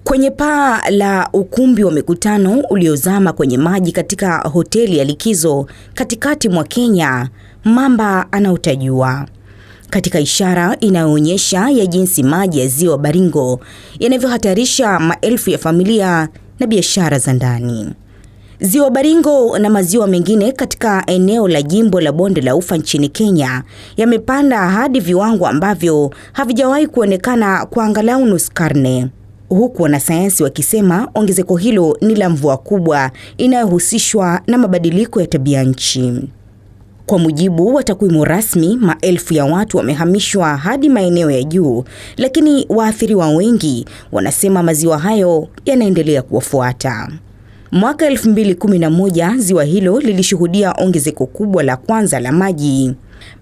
Kwenye paa la ukumbi wa mikutano uliozama kwenye maji katika hoteli ya likizo katikati mwa Kenya, mamba anautajua. Katika ishara inayoonyesha ya jinsi maji ya ziwa Baringo yanavyohatarisha maelfu ya familia na biashara za ndani. Ziwa Baringo na maziwa mengine katika eneo la jimbo la Bonde la Ufa nchini Kenya yamepanda hadi viwango ambavyo havijawahi kuonekana kwa angalau nusu karne. Huku wanasayansi wakisema ongezeko hilo ni la mvua kubwa inayohusishwa na mabadiliko ya tabia nchi. Kwa mujibu wa takwimu rasmi, maelfu ya watu wamehamishwa hadi maeneo ya juu, lakini waathiriwa wengi wanasema maziwa hayo yanaendelea kuwafuata. Mwaka 2011 ziwa hilo lilishuhudia ongezeko kubwa la kwanza la maji.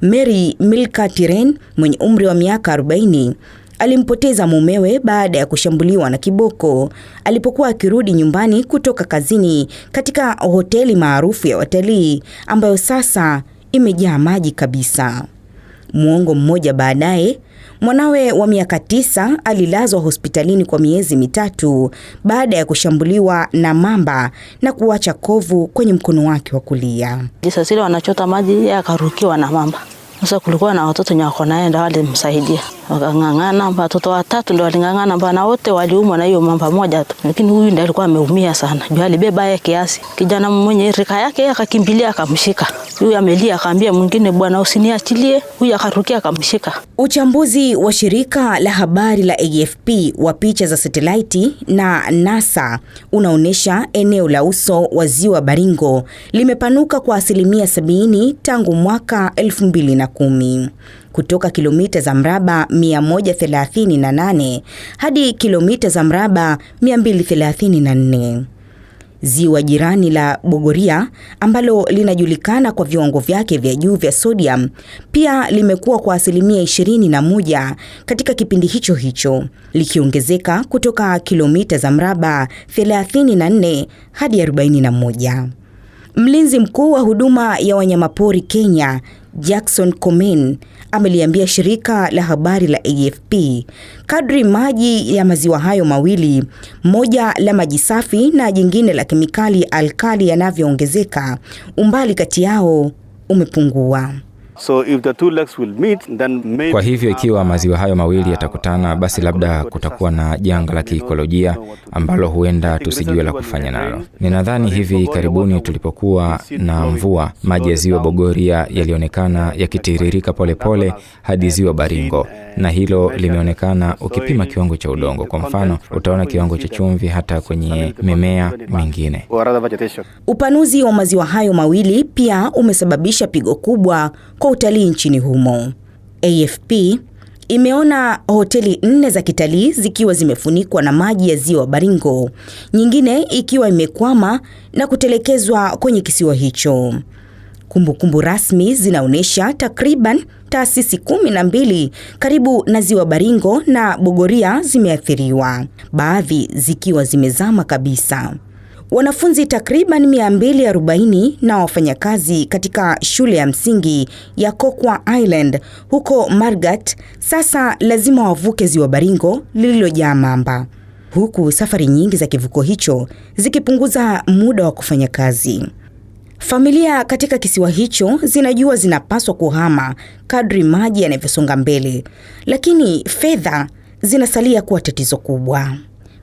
Mary Milka Tiren mwenye umri wa miaka 40 alimpoteza mumewe baada ya kushambuliwa na kiboko alipokuwa akirudi nyumbani kutoka kazini katika hoteli maarufu ya watalii ambayo sasa imejaa maji kabisa. Muongo mmoja baadaye, mwanawe wa miaka 9 alilazwa hospitalini kwa miezi 3 baada ya kushambuliwa na mamba na kuacha kovu kwenye mkono wake wa kulia. Sasa wanachota maji akarukiwa na mamba. Sasa kulikuwa na watoto nyako naenda wale msaidia. Wakangangana, watoto 3 ndio walingangana, bana wote waliumwa na hiyo mamba moja tu. Lakini huyu ndiye alikuwa ameumia sana. Juu alibeba yeye kiasi. Kijana mwenye rika yake akakimbilia akamshika. Huyu amelia akaambia mwingine, bwana usiniachilie. Huyu akarukia akamshika. Uchambuzi wa shirika la habari la AFP wa picha za satellite na NASA unaonesha eneo la uso wa ziwa Baringo limepanuka kwa 70% tangu mwaka 2010. Kutoka kilomita za mraba 138 hadi kilomita za mraba 234. Ziwa jirani la Bogoria ambalo linajulikana kwa viwango vyake vya juu vya sodium pia limekuwa kwa 21% katika kipindi hicho, likiongezeka kutoka kilomita za mraba 34 hadi 41. Mlinzi mkuu wa huduma ya wanyamapori Kenya, Jackson Komen, ameliambia shirika la habari la AFP kadri maji ya maziwa hayo mawili, moja la maji safi na jingine la kemikali alkali yanavyoongezeka, umbali kati yao umepungua. So if the two lakes will meet, then maybe... Kwa hivyo ikiwa maziwa hayo mawili yatakutana, basi labda kutakuwa na janga la kiikolojia ambalo huenda tusijue la kufanya nalo. Ninadhani hivi karibuni tulipokuwa na mvua, maji ya ziwa Bogoria yalionekana yakitiririka polepole hadi ziwa Baringo, na hilo limeonekana ukipima kiwango cha udongo. Kwa mfano, utaona kiwango cha chumvi hata kwenye mimea mingine. Upanuzi wa maziwa hayo mawili pia umesababisha pigo kubwa kwa utalii nchini humo. AFP imeona hoteli 4 za kitalii zikiwa zimefunikwa na maji ya ziwa Baringo, nyingine ikiwa imekwama na kutelekezwa kwenye kisiwa hicho. Kumbukumbu rasmi zinaonyesha takriban taasisi 12 karibu na ziwa Baringo na Bogoria zimeathiriwa, baadhi zikiwa zimezama kabisa. Wanafunzi takriban 240 na wafanyakazi katika shule ya msingi ya Kokwa Island huko Margat sasa lazima wavuke ziwa Baringo lililojaa mamba, huku safari nyingi za kivuko hicho zikipunguza muda wa kufanya kazi. Familia katika kisiwa hicho zinajua zinapaswa kuhama kadri maji yanavyosonga mbele, lakini fedha zinasalia kuwa tatizo kubwa.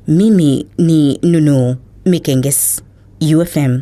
Mimi ni Nunu Mikenges, UFM.